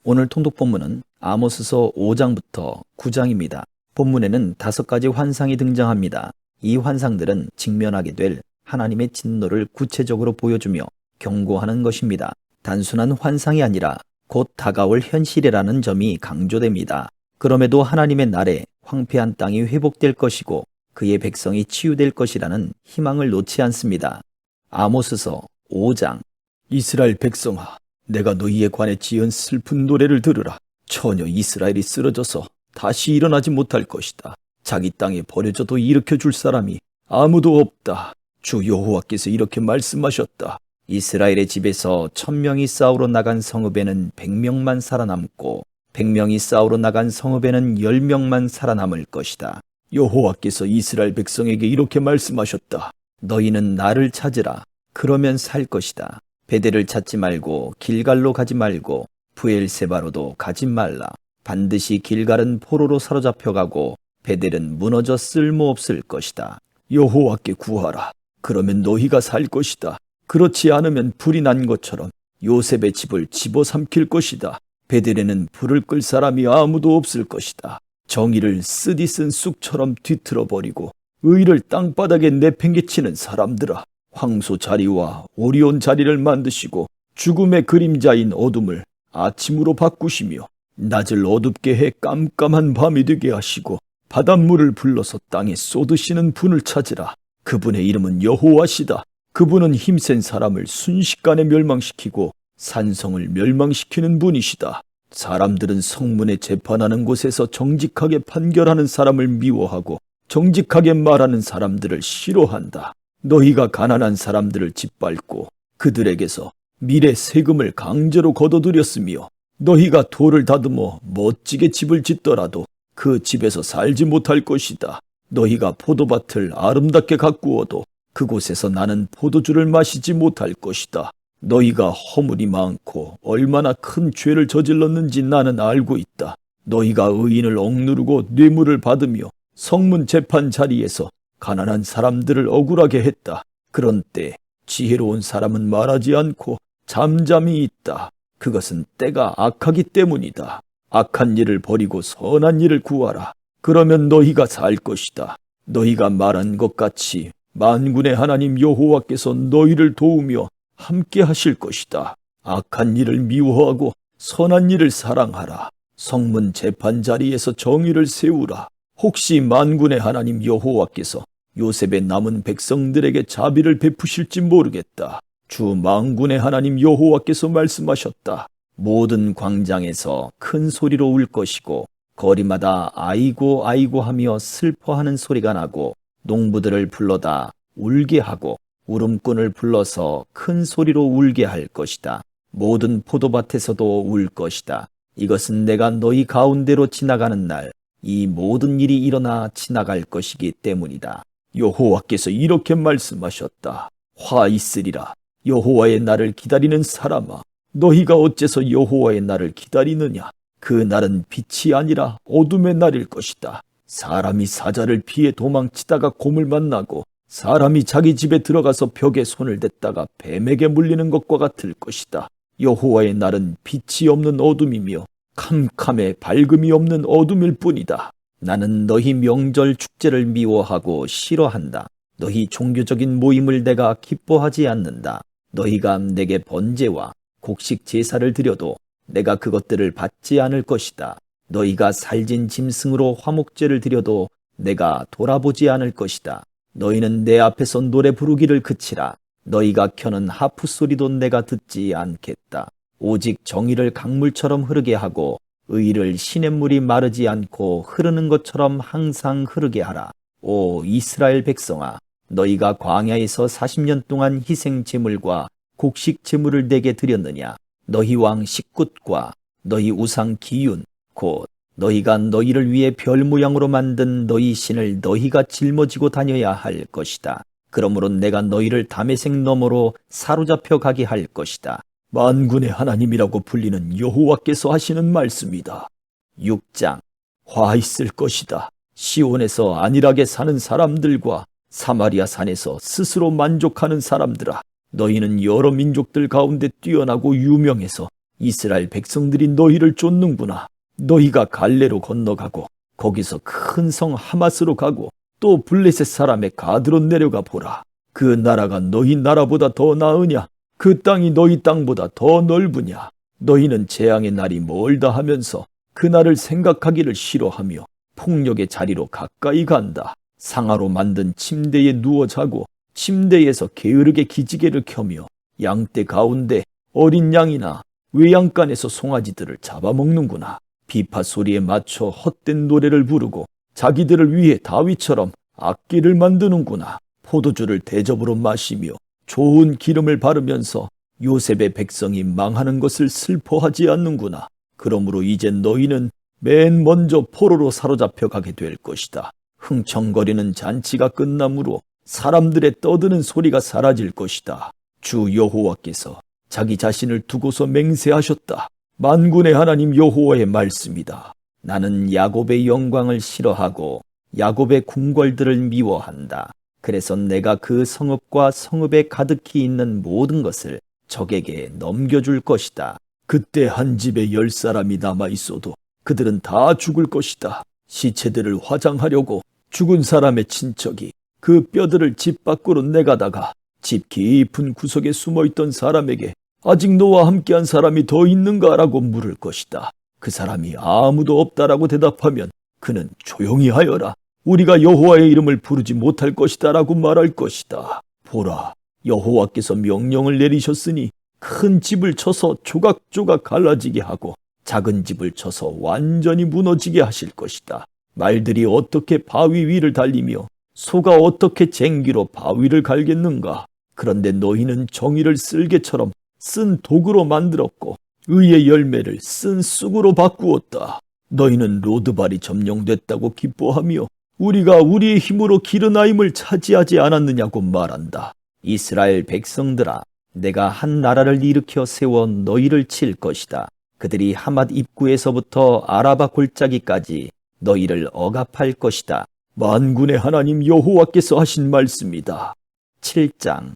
오늘 통독 본문은 아모스서 5장부터 9장입니다. 본문에는 5가지 환상이 등장합니다. 이 환상들은 직면하게 될 하나님의 진노를 구체적으로 보여주며 경고하는 것입니다. 단순한 환상이 아니라 곧 다가올 현실이라는 점이 강조됩니다. 그럼에도 하나님의 날에 황폐한 땅이 회복될 것이고 그의 백성이 치유될 것이라는 희망을 놓지 않습니다. 아모스서 5장. 이스라엘 백성아, 내가 너희에 관해 지은 슬픈 노래를 들으라. 처녀 이스라엘이 쓰러져서 다시 일어나지 못할 것이다. 자기 땅에 버려져도 일으켜줄 사람이 아무도 없다. 주 여호와께서 이렇게 말씀하셨다. 이스라엘의 집에서 1000명이 싸우러 나간 성읍에는 100명만 살아남고 100명이 싸우러 나간 성읍에는 10명만 살아남을 것이다. 여호와께서 이스라엘 백성에게 이렇게 말씀하셨다. 너희는 나를 찾으라. 그러면 살 것이다. 베델을 찾지 말고 길갈로 가지 말고 브엘세바로도 가지 말라. 반드시 길갈은 포로로 사로잡혀가고 베델은 무너져 쓸모없을 것이다. 여호와께 구하라. 그러면 너희가 살 것이다. 그렇지 않으면 불이 난 것처럼 요셉의 집을 집어삼킬 것이다. 베델에는 불을 끌 사람이 아무도 없을 것이다. 정의를 쓰디쓴 쑥처럼 뒤틀어버리고 의를 땅바닥에 내팽개치는 사람들아, 황소 자리와 오리온 자리를 만드시고 죽음의 그림자인 어둠을 아침으로 바꾸시며 낮을 어둡게 해 깜깜한 밤이 되게 하시고 바닷물을 불러서 땅에 쏟으시는 분을 찾으라. 그분의 이름은 여호와시다. 그분은 힘센 사람을 순식간에 멸망시키고 산성을 멸망시키는 분이시다. 사람들은 성문에 재판하는 곳에서 정직하게 판결하는 사람을 미워하고 정직하게 말하는 사람들을 싫어한다. 너희가 가난한 사람들을 짓밟고 그들에게서 밀의 세금을 강제로 걷어들였으며 너희가 돌을 다듬어 멋지게 집을 짓더라도 그 집에서 살지 못할 것이다. 너희가 포도밭을 아름답게 가꾸어도 그곳에서 나는 포도주를 마시지 못할 것이다. 너희가 허물이 많고 얼마나 큰 죄를 저질렀는지 나는 알고 있다. 너희가 의인을 억누르고 뇌물을 받으며 성문 재판 자리에서 가난한 사람들을 억울하게 했다. 그런 때 지혜로운 사람은 말하지 않고 잠잠히 있다. 그것은 때가 악하기 때문이다. 악한 일을 버리고 선한 일을 구하라. 그러면 너희가 살 것이다. 너희가 말한 것 같이 만군의 하나님 여호와께서 너희를 도우며 함께 하실 것이다. 악한 일을 미워하고 선한 일을 사랑하라. 성문 재판 자리에서 정의를 세우라. 혹시 만군의 하나님 여호와께서 요셉의 남은 백성들에게 자비를 베푸실지 모르겠다. 주 만군의 하나님 여호와께서 말씀하셨다. 모든 광장에서 큰 소리로 울 것이고 거리마다 아이고 아이고 하며 슬퍼하는 소리가 나고 농부들을 불러다 울게 하고 울음꾼을 불러서 큰 소리로 울게 할 것이다. 모든 포도밭에서도 울 것이다. 이것은 내가 너희 가운데로 지나가는 날 이 모든 일이 일어나 지나갈 것이기 때문이다. 여호와께서 이렇게 말씀하셨다. 화 있으리라. 여호와의 날을 기다리는 사람아, 너희가 어째서 여호와의 날을 기다리느냐? 그 날은 빛이 아니라 어둠의 날일 것이다. 사람이 사자를 피해 도망치다가 곰을 만나고 사람이 자기 집에 들어가서 벽에 손을 댔다가 뱀에게 물리는 것과 같을 것이다. 여호와의 날은 빛이 없는 어둠이며 캄캄해 밝음이 없는 어둠일 뿐이다. 나는 너희 명절 축제를 미워하고 싫어한다. 너희 종교적인 모임을 내가 기뻐하지 않는다. 너희가 내게 번제와 곡식 제사를 드려도 내가 그것들을 받지 않을 것이다. 너희가 살진 짐승으로 화목제를 드려도 내가 돌아보지 않을 것이다. 너희는 내 앞에서 노래 부르기를 그치라. 너희가 켜는 하프 소리도 내가 듣지 않겠다. 오직 정의를 강물처럼 흐르게 하고 의를 시냇물이 마르지 않고 흐르는 것처럼 항상 흐르게 하라. 오 이스라엘 백성아, 너희가 광야에서 40년 동안 희생 제물과 곡식 제물을 내게 드렸느냐? 너희 왕 식굿과 너희 우상 기욤 곧 너희가 너희를 위해 별 모양으로 만든 너희 신을 너희가 짊어지고 다녀야 할 것이다. 그러므로 내가 너희를 다메섹 너머로 사로잡혀 가게 할 것이다. 만군의 하나님이라고 불리는 여호와께서 하시는 말씀이다. 6장. 화 있을 것이다. 시온에서 안일하게 사는 사람들과 사마리아 산에서 스스로 만족하는 사람들아, 너희는 여러 민족들 가운데 뛰어나고 유명해서 이스라엘 백성들이 너희를 쫓는구나. 너희가 갈레로 건너가고 거기서 큰 성 하마스로 가고 또 블레셋 사람의 가드로 내려가 보라. 그 나라가 너희 나라보다 더 나으냐? 그 땅이 너희 땅보다 더 넓으냐? 너희는 재앙의 날이 멀다 하면서 그날을 생각하기를 싫어하며 폭력의 자리로 가까이 간다. 상아로 만든 침대에 누워 자고 침대에서 게으르게 기지개를 켜며 양떼 가운데 어린 양이나 외양간에서 송아지들을 잡아먹는구나. 비파 소리에 맞춰 헛된 노래를 부르고 자기들을 위해 다윗처럼 악기를 만드는구나. 포도주를 대접으로 마시며 좋은 기름을 바르면서 요셉의 백성이 망하는 것을 슬퍼하지 않는구나. 그러므로 이제 너희는 맨 먼저 포로로 사로잡혀 가게 될 것이다. 흥청거리는 잔치가 끝나므로 사람들의 떠드는 소리가 사라질 것이다. 주 여호와께서 자기 자신을 두고서 맹세하셨다. 만군의 하나님 여호와의 말씀이다. 나는 야곱의 영광을 싫어하고 야곱의 궁궐들을 미워한다. 그래서 내가 그 성읍과 성읍에 가득히 있는 모든 것을 적에게 넘겨줄 것이다. 그때 한 집에 10사람이 남아있어도 그들은 다 죽을 것이다. 시체들을 화장하려고 죽은 사람의 친척이 그 뼈들을 집 밖으로 내가다가 집 깊은 구석에 숨어있던 사람에게 아직 너와 함께한 사람이 더 있는가라고 물을 것이다. 그 사람이 아무도 없다라고 대답하면 그는 조용히 하여라. 우리가 여호와의 이름을 부르지 못할 것이다 라고 말할 것이다. 보라, 여호와께서 명령을 내리셨으니 큰 집을 쳐서 조각조각 갈라지게 하고 작은 집을 쳐서 완전히 무너지게 하실 것이다. 말들이 어떻게 바위 위를 달리며 소가 어떻게 쟁기로 바위를 갈겠는가. 그런데 너희는 정의를 쓸개처럼 쓴 독으로 만들었고 의의 열매를 쓴 쑥으로 바꾸었다. 너희는 로드발이 점령됐다고 기뻐하며 우리가 우리의 힘으로 기르나임을 차지하지 않았느냐고 말한다. 이스라엘 백성들아, 내가 한 나라를 일으켜 세워 너희를 칠 것이다. 그들이 하맛 입구에서부터 아라바 골짜기까지 너희를 억압할 것이다. 만군의 하나님 여호와께서 하신 말씀이다. 7장.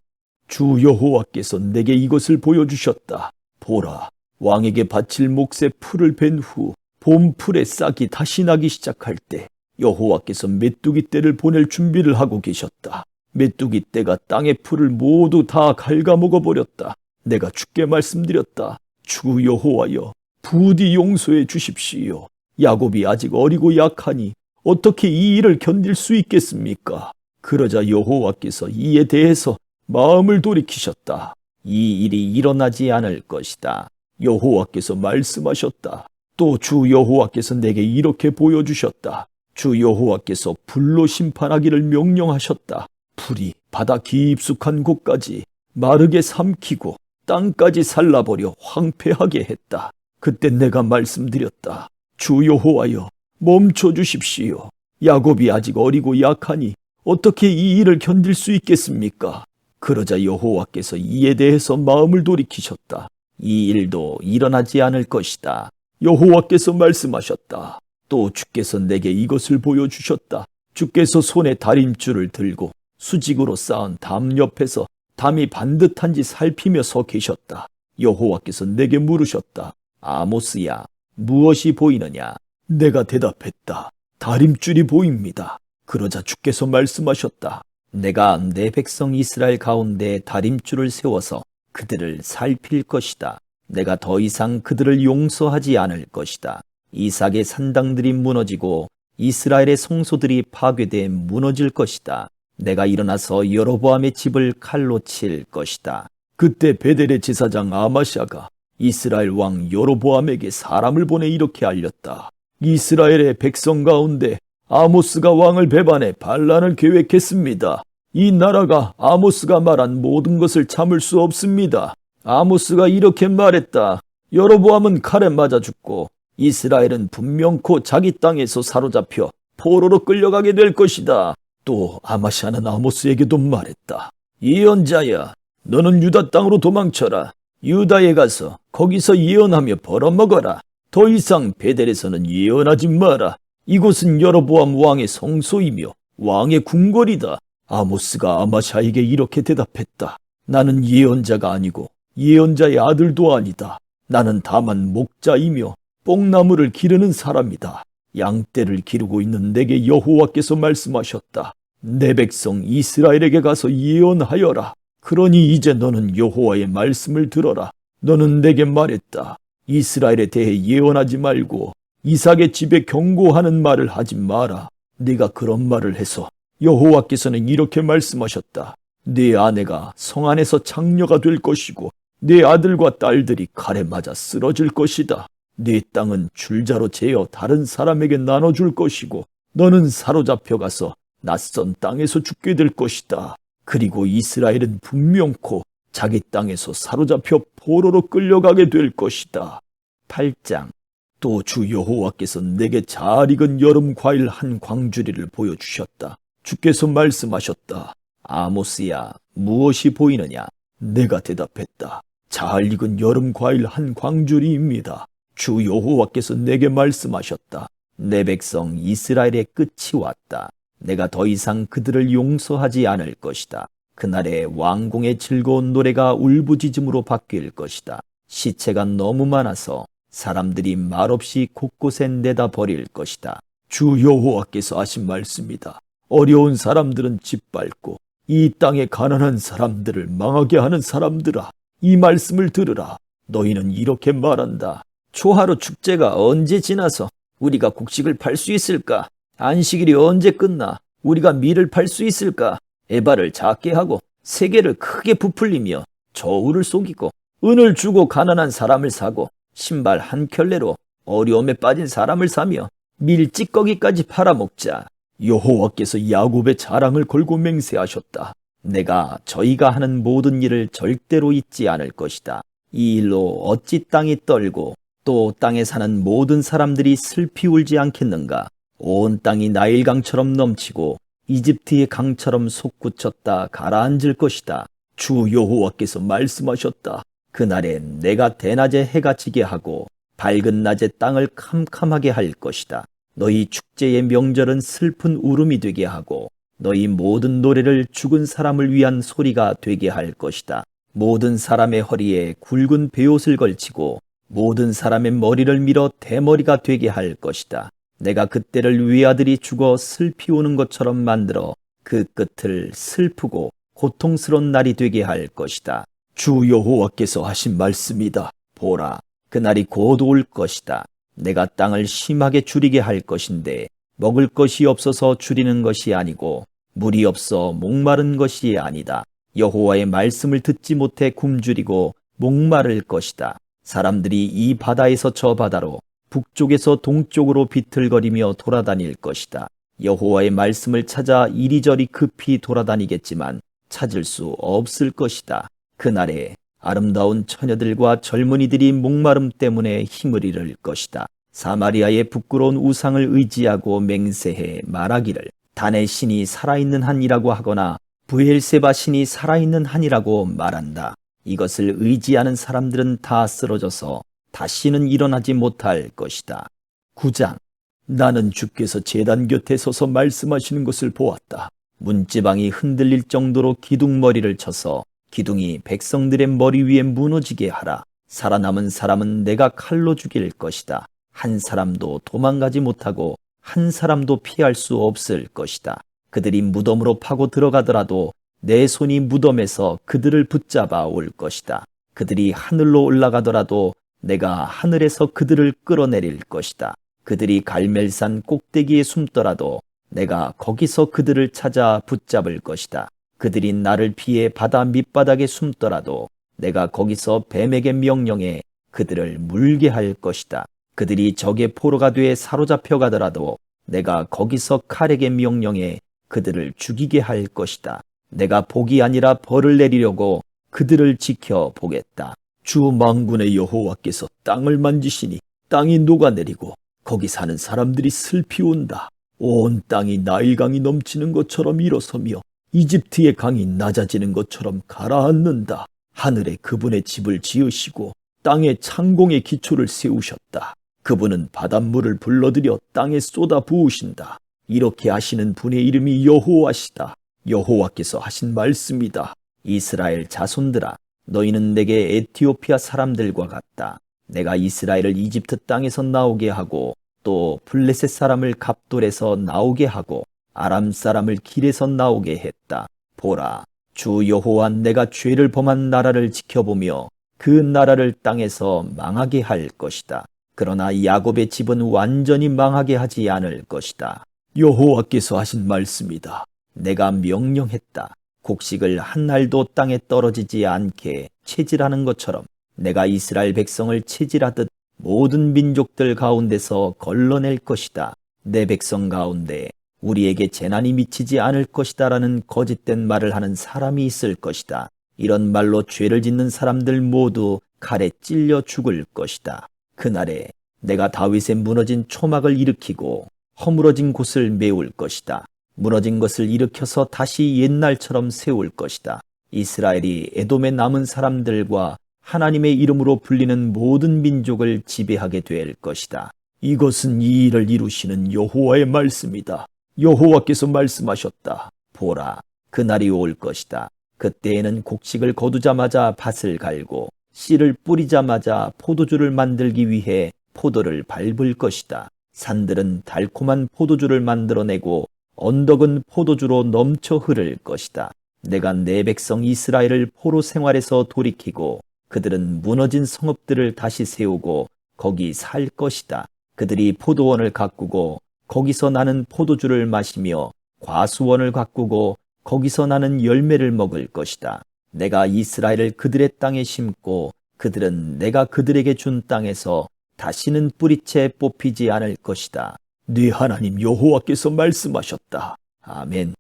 주 여호와께서 내게 이것을 보여주셨다. 보라, 왕에게 바칠 몫의 풀을 벤 후 봄풀의 싹이 다시 나기 시작할 때 여호와께서 메뚜기 떼를 보낼 준비를 하고 계셨다. 메뚜기 떼가 땅의 풀을 모두 다 갉아먹어 버렸다. 내가 주께 말씀드렸다. 주 여호와여, 부디 용서해 주십시오. 야곱이 아직 어리고 약하니 어떻게 이 일을 견딜 수 있겠습니까? 그러자 여호와께서 이에 대해서 마음을 돌이키셨다. 이 일이 일어나지 않을 것이다. 여호와께서 말씀하셨다. 또 주 여호와께서 내게 이렇게 보여주셨다. 주 여호와께서 불로 심판하기를 명령하셨다. 불이 바다 깊숙한 곳까지 마르게 삼키고 땅까지 살라버려 황폐하게 했다. 그때 내가 말씀드렸다. 주 여호와여, 멈춰 주십시오. 야곱이 아직 어리고 약하니 어떻게 이 일을 견딜 수 있겠습니까? 그러자 여호와께서 이에 대해서 마음을 돌이키셨다. 이 일도 일어나지 않을 것이다. 여호와께서 말씀하셨다. 또 주께서 내게 이것을 보여주셨다. 주께서 손에 다림줄을 들고 수직으로 쌓은 담 옆에서 담이 반듯한지 살피며 서 계셨다. 여호와께서 내게 물으셨다. 아모스야, 무엇이 보이느냐? 내가 대답했다. 다림줄이 보입니다. 그러자 주께서 말씀하셨다. 내가 내 백성 이스라엘 가운데 다림줄을 세워서 그들을 살필 것이다. 내가 더 이상 그들을 용서하지 않을 것이다. 이삭의 산당들이 무너지고 이스라엘의 성소들이 파괴돼 무너질 것이다. 내가 일어나서 여로보암의 집을 칼로 칠 것이다. 그때 베델의 제사장 아마샤가 이스라엘 왕 여로보암에게 사람을 보내 이렇게 알렸다. 이스라엘의 백성 가운데 아모스가 왕을 배반해 반란을 계획했습니다. 이 나라가 아모스가 말한 모든 것을 참을 수 없습니다. 아모스가 이렇게 말했다. 여로보암은 칼에 맞아 죽고 이스라엘은 분명코 자기 땅에서 사로잡혀 포로로 끌려가게 될 것이다. 또 아마샤는 아모스에게도 말했다. 예언자야, 너는 유다 땅으로 도망쳐라. 유다에 가서 거기서 예언하며 벌어먹어라. 더 이상 베델에서는 예언하지 마라. 이곳은 여로보암 왕의 성소이며 왕의 궁궐이다. 아모스가 아마샤에게 이렇게 대답했다. 나는 예언자가 아니고 예언자의 아들도 아니다. 나는 다만 목자이며 뽕나무를 기르는 사람이다. 양떼를 기르고 있는 내게 여호와께서 말씀하셨다. 내 백성 이스라엘에게 가서 예언하여라. 그러니 이제 너는 여호와의 말씀을 들어라. 너는 내게 말했다. 이스라엘에 대해 예언하지 말고 이삭의 집에 경고하는 말을 하지 마라. 네가 그런 말을 해서 여호와께서는 이렇게 말씀하셨다. 네 아내가 성 안에서 장녀가 될 것이고 네 아들과 딸들이 칼에 맞아 쓰러질 것이다. 네 땅은 줄자로 재어 다른 사람에게 나눠줄 것이고 너는 사로잡혀 가서 낯선 땅에서 죽게 될 것이다. 그리고 이스라엘은 분명코 자기 땅에서 사로잡혀 포로로 끌려가게 될 것이다. 8장. 또 주 여호와께서 내게 잘 익은 여름 과일 한 광주리를 보여주셨다. 주께서 말씀하셨다. 아모스야, 무엇이 보이느냐? 내가 대답했다. 잘 익은 여름 과일 한 광주리입니다. 주 여호와께서 내게 말씀하셨다. 내 백성 이스라엘의 끝이 왔다. 내가 더 이상 그들을 용서하지 않을 것이다. 그날에 왕궁의 즐거운 노래가 울부짖음으로 바뀔 것이다. 시체가 너무 많아서 사람들이 말없이 곳곳에 내다 버릴 것이다. 주 여호와께서 하신 말씀이다. 어려운 사람들은 짓밟고 이 땅의 가난한 사람들을 망하게 하는 사람들아, 이 말씀을 들으라. 너희는 이렇게 말한다. 초하루 축제가 언제 지나서 우리가 곡식을 팔 수 있을까? 안식일이 언제 끝나 우리가 밀을 팔 수 있을까? 에바를 작게 하고 세계를 크게 부풀리며 저울을 속이고 은을 주고 가난한 사람을 사고 신발 한 켤레로 어려움에 빠진 사람을 사며 밀찌꺼기까지 팔아먹자. 여호와께서 야곱의 자랑을 걸고 맹세하셨다. 내가 저희가 하는 모든 일을 절대로 잊지 않을 것이다. 이 일로 어찌 땅이 떨고 또 땅에 사는 모든 사람들이 슬피 울지 않겠는가? 온 땅이 나일강처럼 넘치고 이집트의 강처럼 솟구쳤다 가라앉을 것이다. 주 여호와께서 말씀하셨다. 그날에 내가 대낮에 해가 지게 하고 밝은 낮에 땅을 캄캄하게 할 것이다. 너희 축제의 명절은 슬픈 울음이 되게 하고 너희 모든 노래를 죽은 사람을 위한 소리가 되게 할 것이다. 모든 사람의 허리에 굵은 베옷을 걸치고 모든 사람의 머리를 밀어 대머리가 되게 할 것이다. 내가 그때를 외아들이 죽어 슬피 우는 것처럼 만들어 그 끝을 슬프고 고통스러운 날이 되게 할 것이다. 주 여호와께서 하신 말씀이다. 보라, 그날이 곧 올 것이다. 내가 땅을 심하게 줄이게 할 것인데 먹을 것이 없어서 줄이는 것이 아니고 물이 없어 목마른 것이 아니다. 여호와의 말씀을 듣지 못해 굶주리고 목마를 것이다. 사람들이 이 바다에서 저 바다로 북쪽에서 동쪽으로 비틀거리며 돌아다닐 것이다. 여호와의 말씀을 찾아 이리저리 급히 돌아다니겠지만 찾을 수 없을 것이다. 그날에 아름다운 처녀들과 젊은이들이 목마름 때문에 힘을 잃을 것이다. 사마리아의 부끄러운 우상을 의지하고 맹세해 말하기를 단의 신이 살아있는 한이라고 하거나 브엘세바 신이 살아있는 한이라고 말한다. 이것을 의지하는 사람들은 다 쓰러져서 다시는 일어나지 못할 것이다. 9장. 나는 주께서 제단 곁에 서서 말씀하시는 것을 보았다. 문지방이 흔들릴 정도로 기둥머리를 쳐서 기둥이 백성들의 머리 위에 무너지게 하라. 살아남은 사람은 내가 칼로 죽일 것이다. 한 사람도 도망가지 못하고 한 사람도 피할 수 없을 것이다. 그들이 무덤으로 파고 들어가더라도 내 손이 무덤에서 그들을 붙잡아 올 것이다. 그들이 하늘로 올라가더라도 내가 하늘에서 그들을 끌어내릴 것이다. 그들이 갈멜산 꼭대기에 숨더라도 내가 거기서 그들을 찾아 붙잡을 것이다. 그들이 나를 피해 바다 밑바닥에 숨더라도 내가 거기서 뱀에게 명령해 그들을 물게 할 것이다. 그들이 적의 포로가 돼 사로잡혀 가더라도 내가 거기서 칼에게 명령해 그들을 죽이게 할 것이다. 내가 복이 아니라 벌을 내리려고 그들을 지켜보겠다. 주 만군의 여호와께서 땅을 만지시니 땅이 녹아내리고 거기 사는 사람들이 슬피 온다. 온 땅이 나일강이 넘치는 것처럼 일어서며 이집트의 강이 낮아지는 것처럼 가라앉는다. 하늘에 그분의 집을 지으시고 땅에 창공의 기초를 세우셨다. 그분은 바닷물을 불러들여 땅에 쏟아 부으신다. 이렇게 하시는 분의 이름이 여호와시다. 여호와께서 하신 말씀이다. 이스라엘 자손들아, 너희는 내게 에티오피아 사람들과 같다. 내가 이스라엘을 이집트 땅에서 나오게 하고 또 블레셋 사람을 갑돌에서 나오게 하고 아람 사람을 길에서 나오게 했다. 보라, 주 여호와 내가 죄를 범한 나라를 지켜보며 그 나라를 땅에서 망하게 할 것이다. 그러나 야곱의 집은 완전히 망하게 하지 않을 것이다. 여호와께서 하신 말씀이다. 내가 명령했다. 곡식을 한 알도 땅에 떨어지지 않게 체질하는 것처럼 내가 이스라엘 백성을 체질하듯 모든 민족들 가운데서 걸러낼 것이다. 내 백성 가운데 우리에게 재난이 미치지 않을 것이다라는 거짓된 말을 하는 사람이 있을 것이다. 이런 말로 죄를 짓는 사람들 모두 칼에 찔려 죽을 것이다. 그날에 내가 다윗의 무너진 초막을 일으키고 허물어진 곳을 메울 것이다. 무너진 것을 일으켜서 다시 옛날처럼 세울 것이다. 이스라엘이 에돔의 남은 사람들과 하나님의 이름으로 불리는 모든 민족을 지배하게 될 것이다. 이것은 이 일을 이루시는 여호와의 말씀이다. 여호와께서 말씀하셨다. 보라, 그날이 올 것이다. 그때에는 곡식을 거두자마자 밭을 갈고 씨를 뿌리자마자 포도주를 만들기 위해 포도를 밟을 것이다. 산들은 달콤한 포도주를 만들어내고 언덕은 포도주로 넘쳐 흐를 것이다. 내가 내 백성 이스라엘을 포로 생활에서 돌이키고 그들은 무너진 성읍들을 다시 세우고 거기 살 것이다. 그들이 포도원을 가꾸고 거기서 나는 포도주를 마시며 과수원을 가꾸고 거기서 나는 열매를 먹을 것이다. 내가 이스라엘을 그들의 땅에 심고 그들은 내가 그들에게 준 땅에서 다시는 뿌리채 뽑히지 않을 것이다. 네 하나님 여호와께서 말씀하셨다. 아멘.